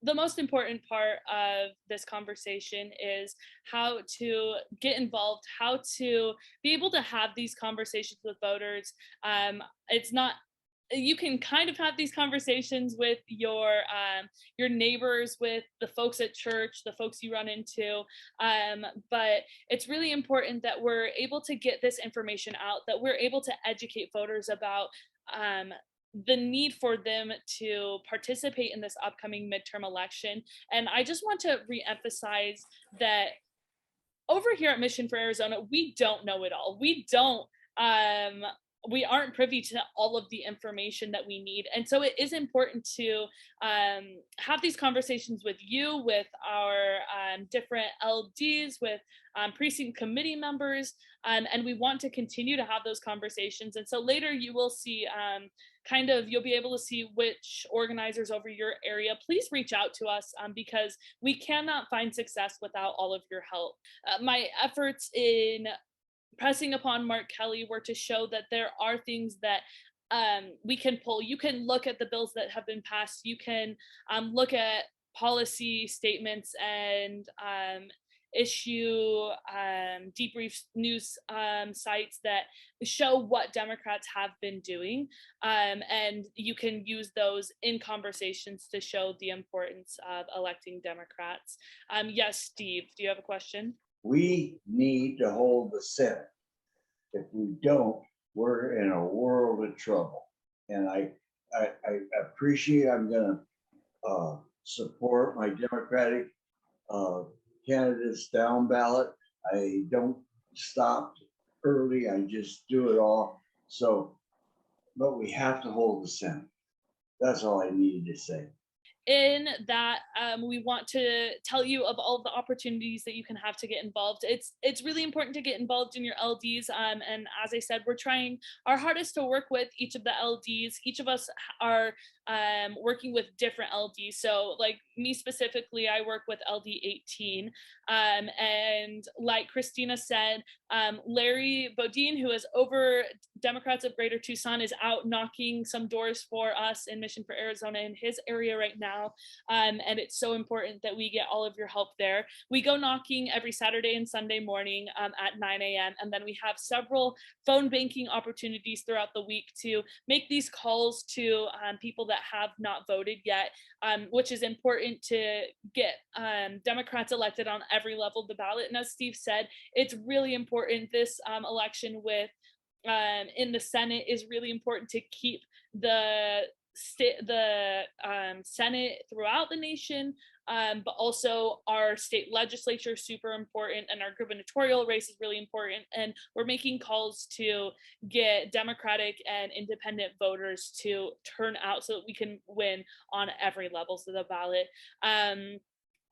S2: the most important part of this conversation is how to get involved, how to be able to have these conversations with voters. It's not, you can kind of have these conversations with your neighbors, with the folks at church, the folks you run into, but it's really important that we're able to get this information out, that we're able to educate voters about the need for them to participate in this upcoming midterm election. And I just want to reemphasize that over here at Mission for Arizona, we don't know it all. We don't we aren't privy to all of the information that we need. And so it is important to have these conversations with you, with our different LDs, with precinct committee members, and we want to continue to have those conversations. And so later you will see you'll be able to see which organizers over your area. Please reach out to us because we cannot find success without all of your help. My efforts in pressing upon Mark Kelly were to show that there are things that we can pull. You can look at the bills that have been passed. You can look at policy statements and issue debrief news sites that show what Democrats have been doing. And you can use those in conversations to show the importance of electing Democrats. Yes, Steve, do you have a question?
S12: We need to hold the Senate. If we don't, we're in a world of trouble. And I appreciate, I'm gonna support my Democratic candidates down ballot. I don't stop early, I just do it all. So, but we have to hold the Senate. That's all I needed to say.
S2: In that, we want to tell you of all the opportunities that you can have to get involved. It's really important to get involved in your LDs. And as I said, we're trying our hardest to work with each of the LDs. Each of us are working with different LDs. So like me specifically, I work with LD 18. And like Christina said, Larry Bodine, who is over Democrats of Greater Tucson, is out knocking some doors for us in Mission for Arizona in his area right now. And it's so important that we get all of your help there. We go knocking every Saturday and Sunday morning at 9 a.m. And then we have several phone banking opportunities throughout the week to make these calls to people that have not voted yet, which is important to get Democrats elected on every level of the ballot. And as Steve said, it's really important this election with in the Senate is really important to keep the Senate throughout the nation, but also our state legislature is super important, and our gubernatorial race is really important. And we're making calls to get Democratic and independent voters to turn out so that we can win on every levels of the ballot.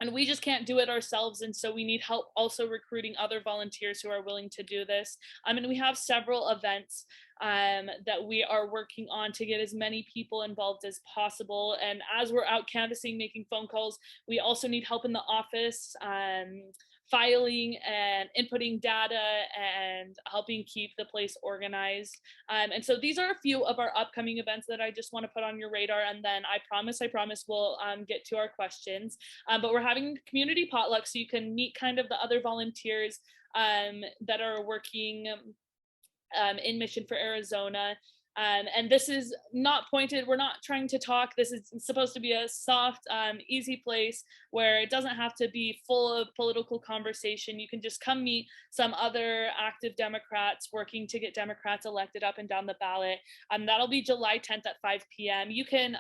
S2: And we just can't do it ourselves. And so we need help also recruiting other volunteers who are willing to do this. And we have several events that we are working on to get as many people involved as possible. And as we're out canvassing, making phone calls, we also need help in the office, filing and inputting data and helping keep the place organized. And so these are a few of our upcoming events that I just want to put on your radar. And then I promise we'll get to our questions. But we're having community potluck, so you can meet kind of the other volunteers that are working in Mission for Arizona. And this is not pointed, we're not trying to talk. This is supposed to be a soft, easy place where it doesn't have to be full of political conversation. You can just come meet some other active Democrats working to get Democrats elected up and down the ballot. That'll be July 10th at 5 p.m. You can,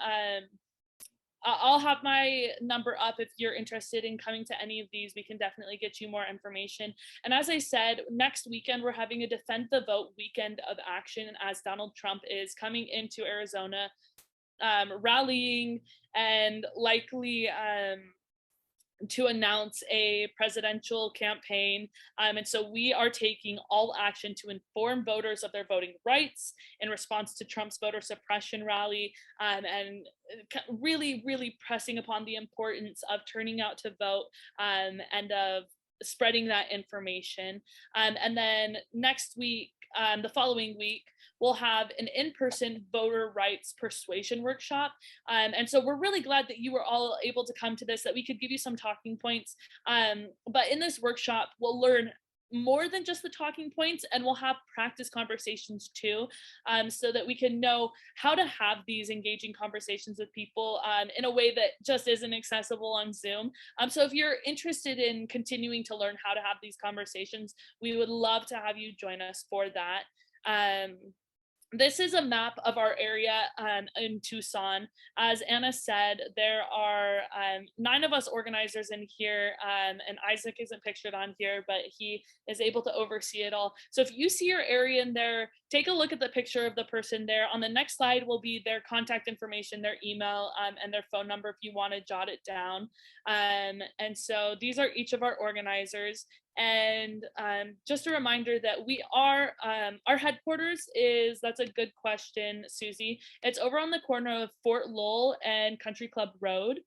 S2: I'll have my number up if you're interested in coming to any of these. We can definitely get you more information. And as I said, next weekend, we're having a Defend the Vote weekend of action as Donald Trump is coming into Arizona, rallying and likely to announce a presidential campaign. And so we are taking all action to inform voters of their voting rights in response to Trump's voter suppression rally, and really, really pressing upon the importance of turning out to vote and of spreading that information. And then next week, the following week, we'll have an in-person voter rights persuasion workshop. And so we're really glad that you were all able to come to this, that we could give you some talking points. But in this workshop, we'll learn more than just the talking points, and we'll have practice conversations too, so that we can know how to have these engaging conversations with people in a way that just isn't accessible on Zoom. So if you're interested in continuing to learn how to have these conversations, we would love to have you join us for that. This is a map of our area in Tucson. As Anna said, there are 9 of us organizers in here, and Isaac isn't pictured on here, but he is able to oversee it all. So if you see your area in there, take a look at the picture of the person there. On the next slide will be their contact information, their email, and their phone number if you want to jot it down. And so these are each of our organizers. And just a reminder that we are, our headquarters is, that's a good question, Susie. It's over on the corner of Fort Lowell and Country Club Road.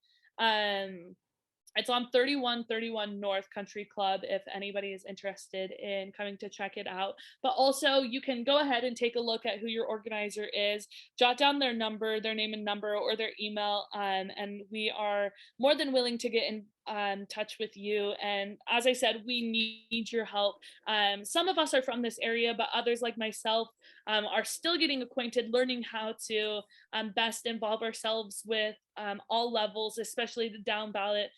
S2: It's on 3131 North Country Club if anybody is interested in coming to check it out. But also you can go ahead and take a look at who your organizer is, jot down their number, their name and number, or their email, and we are more than willing to get in touch with you. And as I said, we need your help. Some of us are from this area, but others like myself are still getting acquainted, learning how to best involve ourselves with all levels, especially the down ballot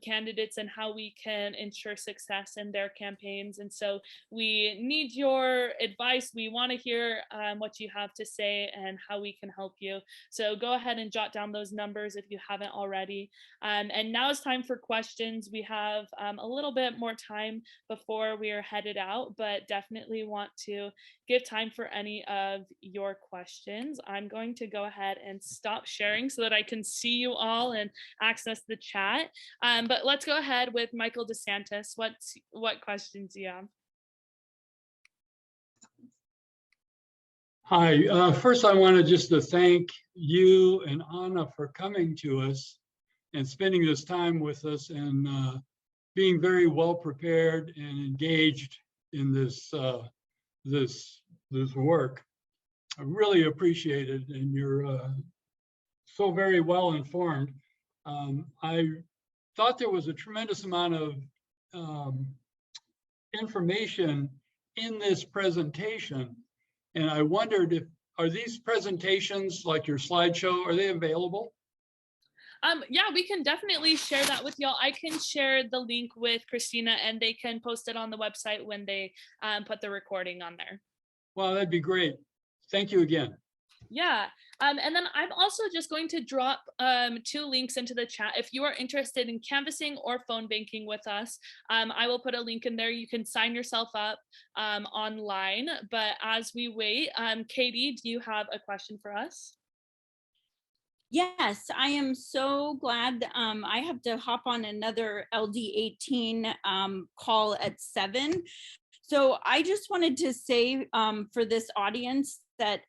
S2: candidates, and how we can ensure success in their campaigns. And so we need your advice. We want to hear what you have to say and how we can help you. So go ahead and jot down those numbers if you haven't already. And now it's time for questions. We have a little bit more time before we are headed out, but definitely want to give time for any of your questions. I'm going to go ahead and stop sharing so that I can see you all and access the chat. But let's go ahead with Michael DeSantis. What questions do you have?
S13: Hi, first I wanted just to thank you and Anna for coming to us and spending this time with us, and being very well prepared and engaged in this this work. I really appreciate it, and you're so very well informed. I thought there was a tremendous amount of information in this presentation, and I wondered are these presentations, like your slideshow, are they available?
S2: Yeah, we can definitely share that with y'all. I can share the link with Christina and they can post it on the website when they put the recording on there.
S13: Well, that'd be great. Thank you again.
S2: Yeah, and then I'm also just going to drop 2 links into the chat. If you are interested in canvassing or phone banking with us, I will put a link in there. You can sign yourself up online. But as we wait, Katie, do you have a question for us?
S14: Yes, I am so glad. I have to hop on another LD18 call at 7. So I just wanted to say for this audience that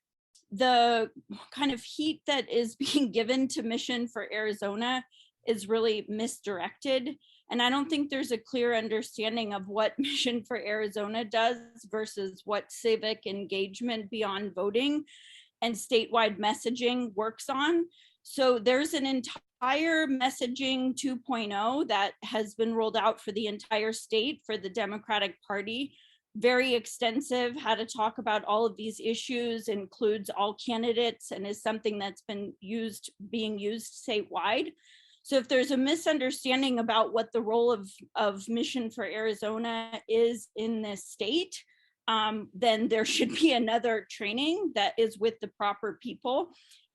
S14: the kind of heat that is being given to Mission for Arizona is really misdirected. And I don't think there's a clear understanding of what Mission for Arizona does versus what civic engagement beyond voting and statewide messaging works on. So there's an entire messaging 2.0 that has been rolled out for the entire state for the Democratic Party. Very extensive, how to talk about all of these issues, includes all candidates, and is something that's been being used statewide. So if there's a misunderstanding about what the role of Mission for Arizona is in this state, then there should be another training that is with the proper people.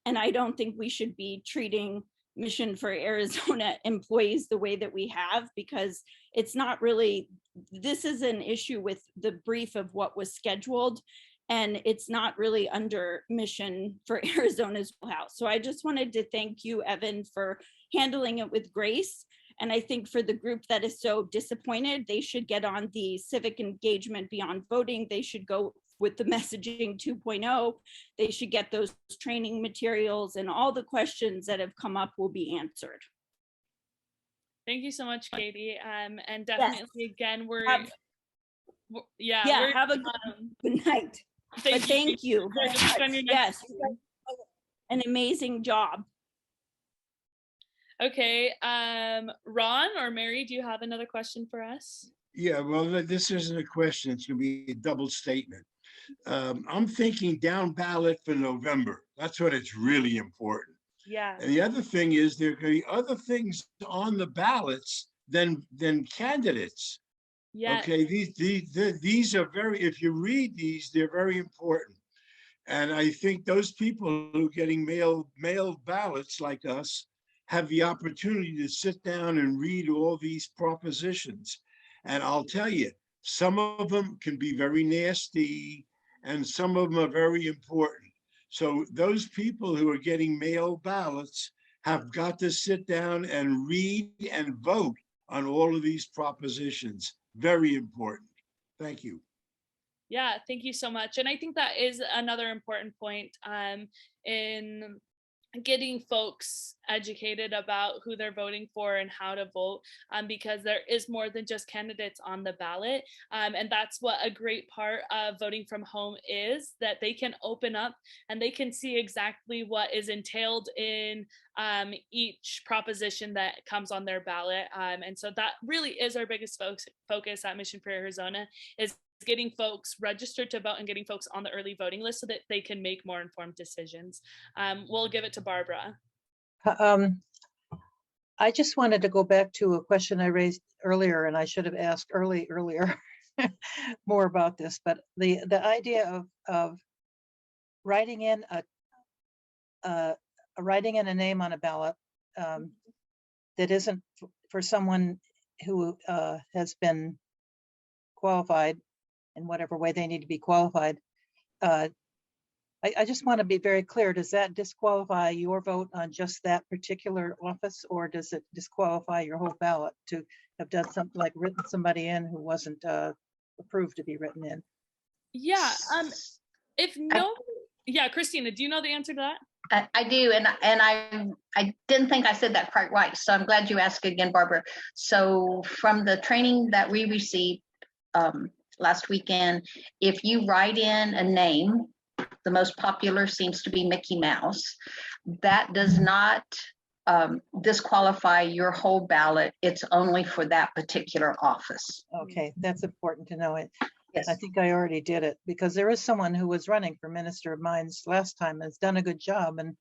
S14: And I don't think we should be treating Mission for Arizona employees the way that we have, because it's not really, this is an issue with the brief of what was scheduled, and it's not really under Mission for Arizona's wheelhouse. So I just wanted to thank you, Evynn, for handling it with grace. And I think for the group that is so disappointed, they should get on the civic engagement beyond voting. They should go with the messaging 2.0. They should get those training materials, and all the questions that have come up will be answered.
S2: Thank you so much, Katie. And definitely, yes. Again, we're
S14: have a good night. Thank you. Yes, an amazing job.
S2: Okay, Ron or Mary, do you have another question for us?
S8: Yeah, well, this isn't a question. It's going to be a double statement. I'm thinking down ballot for November. That's when it's really important.
S2: Yeah.
S8: And the other thing is there are going to be other things on the ballots than candidates.
S2: Yeah.
S8: Okay, these are very, if you read these, they're very important. And I think those people who are getting mailed ballots like us have the opportunity to sit down and read all these propositions. And I'll tell you, some of them can be very nasty and some of them are very important. So those people who are getting mail ballots have got to sit down and read and vote on all of these propositions. Very important. Thank you.
S2: Yeah, thank you so much. And I think that is another important point in getting folks educated about who they're voting for and how to vote, because there is more than just candidates on the ballot. And that's what a great part of voting from home is, that they can open up and they can see exactly what is entailed in each proposition that comes on their ballot. And so that really is our biggest focus at Mission for Arizona, is getting folks registered to vote and getting folks on the early voting list so that they can make more informed decisions. We'll give it to Barbara.
S5: I just wanted to go back to a question I raised earlier, and I should have asked earlier more about this, but the idea of writing in a name on a ballot that isn't for someone who has been qualified in whatever way they need to be qualified. I just want to be very clear. Does that disqualify your vote on just that particular office, or does it disqualify your whole ballot to have done something like written somebody in who wasn't approved to be written in?
S2: Yeah, yeah, Christina, do you know the answer to that?
S1: I do, and I didn't think I said that quite right, so I'm glad you asked again, Barbara. So from the training that we received last weekend, if you write in a name, the most popular seems to be Mickey Mouse, that does not disqualify your whole ballot. It's only for that particular office.
S5: Okay, that's important to know.
S1: Yes.
S5: I think I already did it, because there is someone who was running for Minister of Mines last time and has done a good job, and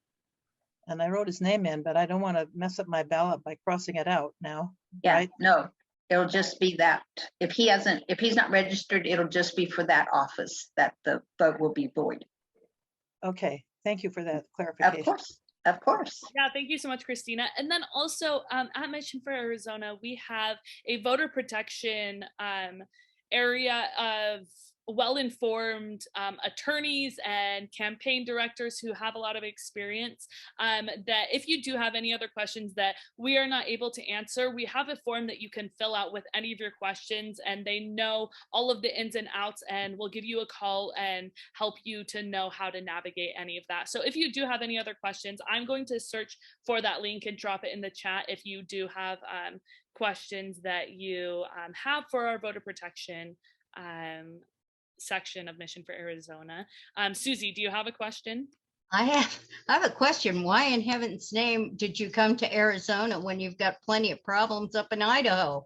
S5: I wrote his name in, but I don't want to mess up my ballot by crossing it out now.
S1: Yeah,
S5: right?
S1: no, it'll just be that. If he's not registered, it'll just be for that office that the vote will be void.
S5: Okay, thank you for that clarification.
S1: Of course, of course.
S2: Yeah, thank you so much, Christina. And then also at Mission for Arizona, we have a voter protection area of well-informed attorneys and campaign directors who have a lot of experience, that if you do have any other questions that we are not able to answer, we have a form that you can fill out with any of your questions, and they know all of the ins and outs, and will give you a call and help you to know how to navigate any of that. So if you do have any other questions, I'm going to search for that link and drop it in the chat if you do have questions that you have for our voter protection section of Mission for Arizona. Susie, do you have a question?
S4: I have a question. Why in heaven's name did you come to Arizona when you've got plenty of problems up in Idaho?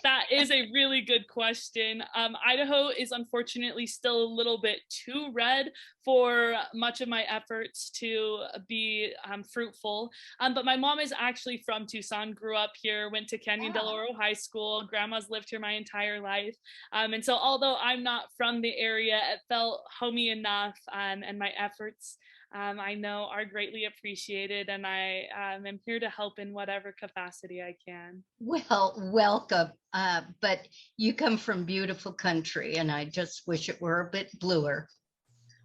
S2: That is a really good question. Idaho is unfortunately still a little bit too red for much of my efforts to be fruitful. But my mom is actually from Tucson, grew up here, went to Canyon Del Oro High School. Grandma's lived here my entire life. And so although I'm not from the area, it felt homey enough, and my efforts I know are greatly appreciated, and I am here to help in whatever capacity I can.
S4: Well, welcome. But you come from beautiful country, and I just wish it were a bit bluer.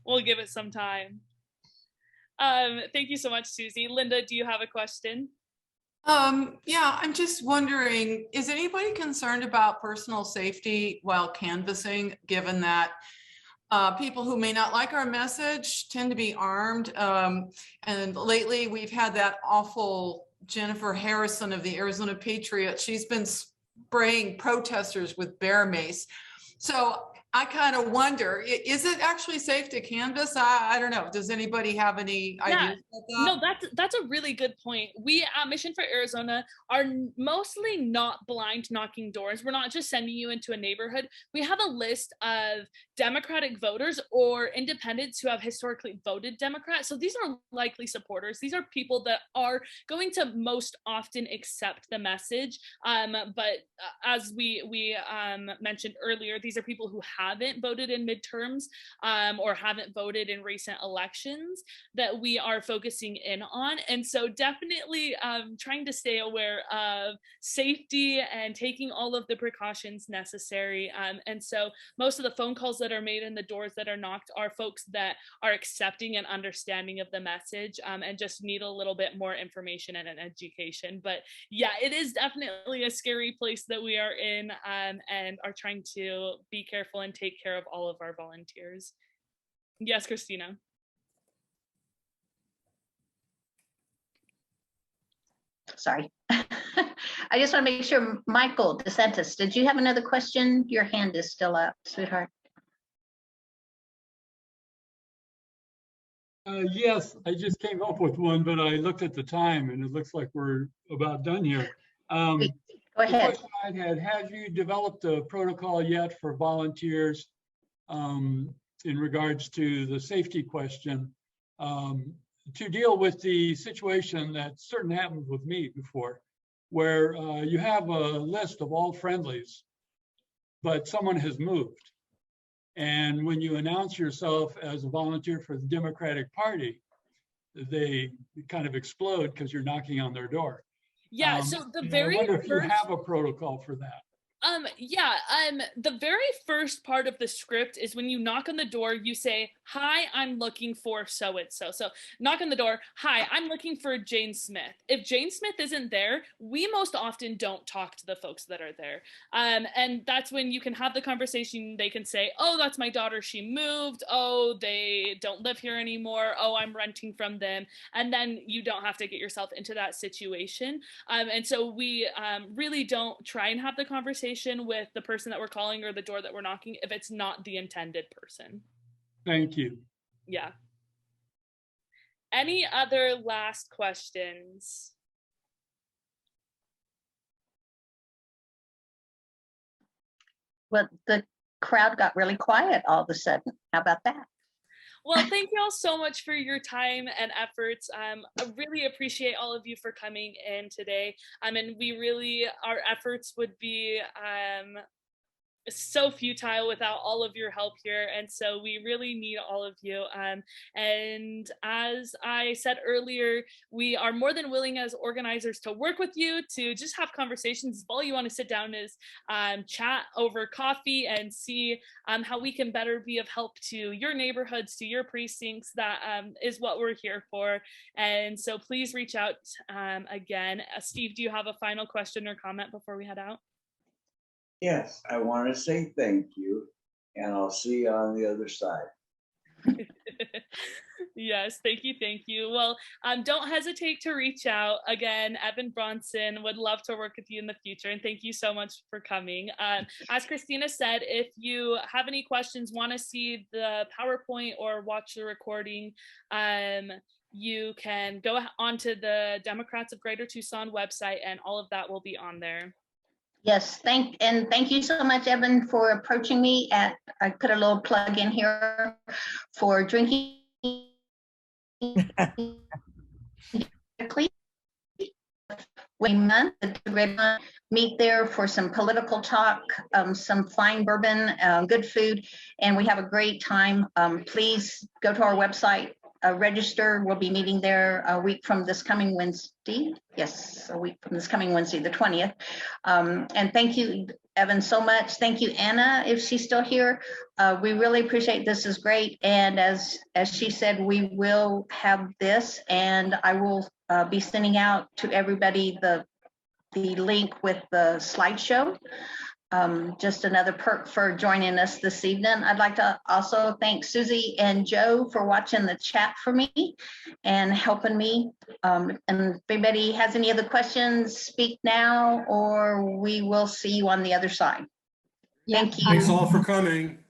S2: We'll give it some time. Thank you so much, Susie. Linda, do you have a question?
S7: Yeah, I'm just wondering, is anybody concerned about personal safety while canvassing, given that people who may not like our message tend to be armed? And lately we've had that awful Jennifer Harrison of the Arizona Patriot. She's been spraying protesters with bear mace. So I kind of wonder, is it actually safe to canvass? I don't know. Does anybody have any ideas about that?
S2: No, that's a really good point. We at Mission for Arizona are mostly not blind knocking doors. We're not just sending you into a neighborhood. We have a list of Democratic voters or independents who have historically voted Democrat. So these are likely supporters. These are people that are going to most often accept the message. But as we mentioned earlier, these are people who haven't voted in midterms or haven't voted in recent elections that we are focusing in on. And so definitely trying to stay aware of safety and taking all of the precautions necessary. And so most of the phone calls that are made and the doors that are knocked are folks that are accepting and understanding of the message and just need a little bit more information and an education. But yeah, it is definitely a scary place that we are in and are trying to be careful and take care of all of our volunteers. Yes, Christina.
S1: Sorry. I just want to make sure, Michael DeSantis, did you have another question? Your hand is still up, sweetheart.
S13: Yes, I just came up with one, but I looked at the time and it looks like we're about done here.
S1: Go
S13: The
S1: ahead.
S13: question I had, have you developed a protocol yet for volunteers in regards to the safety question to deal with the situation that certainly happened with me before, where you have a list of all friendlies, but someone has moved. And when you announce yourself as a volunteer for the Democratic Party, they kind of explode because you're knocking on their door.
S2: Yeah, so the very
S13: I wonder if you
S2: first
S13: have a protocol for that.
S2: The very first part of the script is when you knock on the door, you say, "Hi, I'm looking for so-and-so." So knock on the door, "Hi, I'm looking for Jane Smith." If Jane Smith isn't there, we most often don't talk to the folks that are there. And that's when you can have the conversation. They can say, "Oh, that's my daughter, she moved. Oh, they don't live here anymore. Oh, I'm renting from them." And then you don't have to get yourself into that situation. And so we really don't try and have the conversation with the person that we're calling or the door that we're knocking if it's not the intended person.
S13: Thank you.
S2: Yeah. Any other last questions?
S1: Well, the crowd got really quiet all of a sudden. How about that?
S2: Well, thank you all so much for your time and efforts. I really appreciate all of you for coming in today. And we really, our efforts would be so futile without all of your help here. And so we really need all of you. And as I said earlier, we are more than willing as organizers to work with you to just have conversations. If all you want to sit down is chat over coffee and see how we can better be of help to your neighborhoods, to your precincts, that is what we're here for. And so please reach out again. Steve, do you have a final question or comment before we head out?
S12: Yes, I want to say thank you, and I'll see you on the other side.
S2: Yes, thank you, thank you. Well, don't hesitate to reach out. Again, Evynn Bronson would love to work with you in the future, and thank you so much for coming. As Christina said, if you have any questions, want to see the PowerPoint or watch the recording, you can go onto the Democrats of Greater Tucson website, and all of that will be on there.
S1: Yes, thank you so much, Evynn, for approaching me at, I put a little plug in here for drinking. Month, meet there for some political talk, some fine bourbon, good food, and we have a great time. Please go to our website, register. We'll be meeting there a week from this coming Wednesday. Yes, a week from this coming Wednesday, the 20th. And thank you, Evynn, so much. Thank you, Anna, if she's still here. We really appreciate this. Is great. And as she said, we will have this, and I will be sending out to everybody the link with the slideshow. Just another perk for joining us this evening. I'd like to also thank Susie and Joe for watching the chat for me and helping me. And if anybody has any other questions, speak now, or we will see you on the other side. Thank you.
S10: Thanks all for coming.